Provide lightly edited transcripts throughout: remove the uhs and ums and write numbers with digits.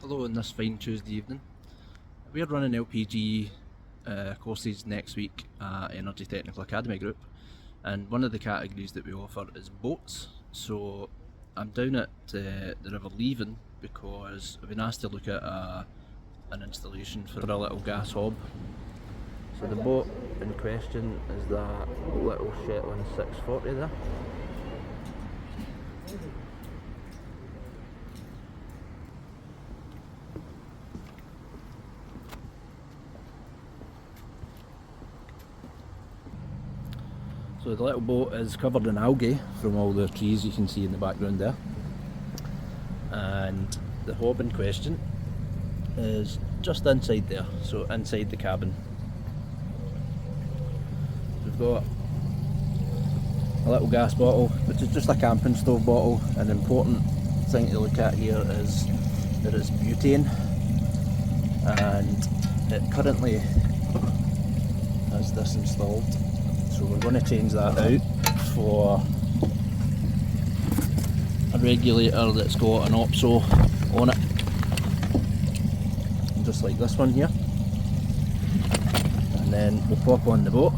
Hello on this fine Tuesday evening. We're running LPG courses next week at Energy Technical Academy Group, and one of the categories that we offer is boats. So I'm down at the River Leven because I've been asked to look at an installation for a little gas hob. So the boat in question is that little Shetland 640 there. So the little boat is covered in algae from all the trees you can see in the background there, and the hob in question is just inside there, so inside the cabin. We've got a little gas bottle, which is just a camping stove bottle. An important thing to look at here is that it's butane, and it currently has this installed. So we're going to change that out for a regulator that's got an OPSO on it, just like this one here. And then we'll pop on the boat,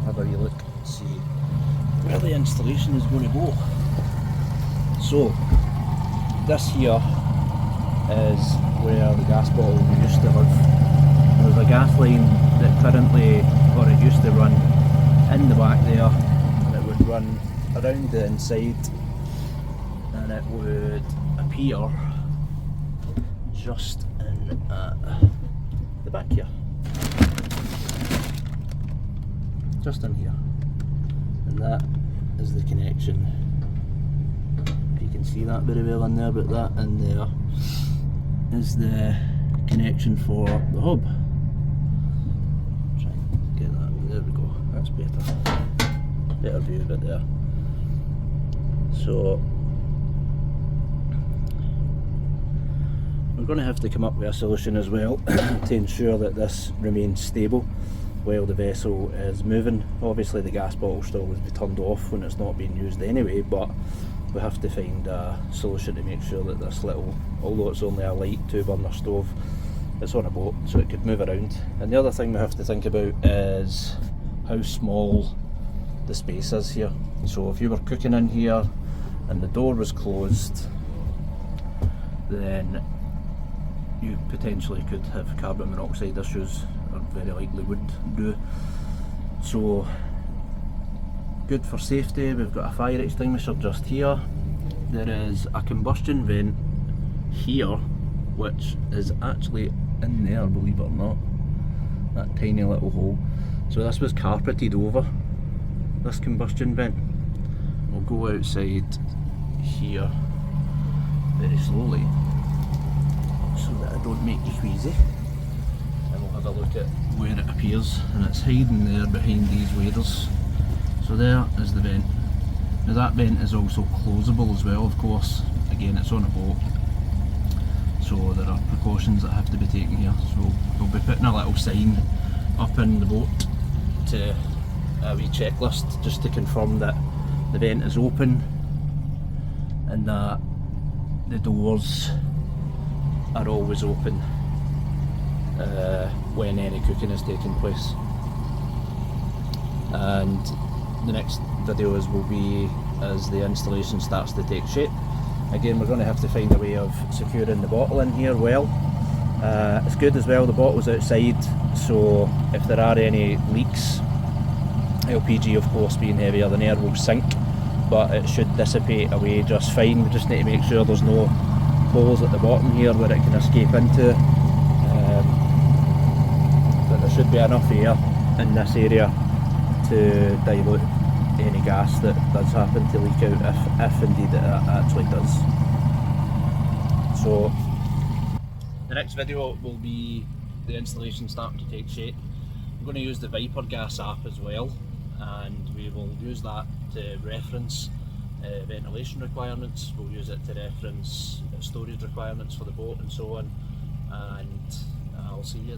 have a wee look, see where the installation is going to go. So this here is where the gas bottle used to live. There's a gas line that currently, or it used to run in the back there, and it would run around the inside, and it would appear just in the back here, just in here, and that is the connection. If you can see that very well in there, but that in there is the connection for the hob. Try and get that, there we go. That's better view of it there. So we're going to have to come up with a solution as well to ensure that this remains stable while the vessel is moving. Obviously the gas bottle still would be turned off when it's not being used anyway, but we have to find a solution to make sure that this little, although it's only a light 2-burner stove, it's on a boat so it could move around. And the other thing we have to think about is how small the space is here. So if you were cooking in here and the door was closed, then you potentially could have carbon monoxide issues, or very likely would do. So good for safety. We've got a fire extinguisher just here. There is a combustion vent here, which is actually in there, believe it or not, that tiny little hole. So this was carpeted over, this combustion vent. We'll go outside here very slowly so that I don't make you queasy, and we'll have a look at where it appears, and it's hiding there behind these waders. So there is the vent. Now that vent is also closable as well, of course. Again, it's on a boat, so there are precautions that have to be taken here. So we'll be putting a little sign up in the boat to a wee checklist just to confirm that the vent is open and that the doors are always open when any cooking is taking place. And the next videos will be as the installation starts to take shape. Again, we're going to have to find a way of securing the bottle in here well. It's good as well, the bottle's outside, so if there are any leaks, LPG of course being heavier than air will sink, but it should dissipate away just fine. We just need to make sure there's no holes at the bottom here where it can escape into, but there should be enough air in this area to dilute any gas that does happen to leak out, if indeed it actually does. So the next video will be the installation starting to take shape. I'm going to use the Viper Gas app as well, and we will use that to reference ventilation requirements. We'll use it to reference storage requirements for the boat and so on, and I'll see you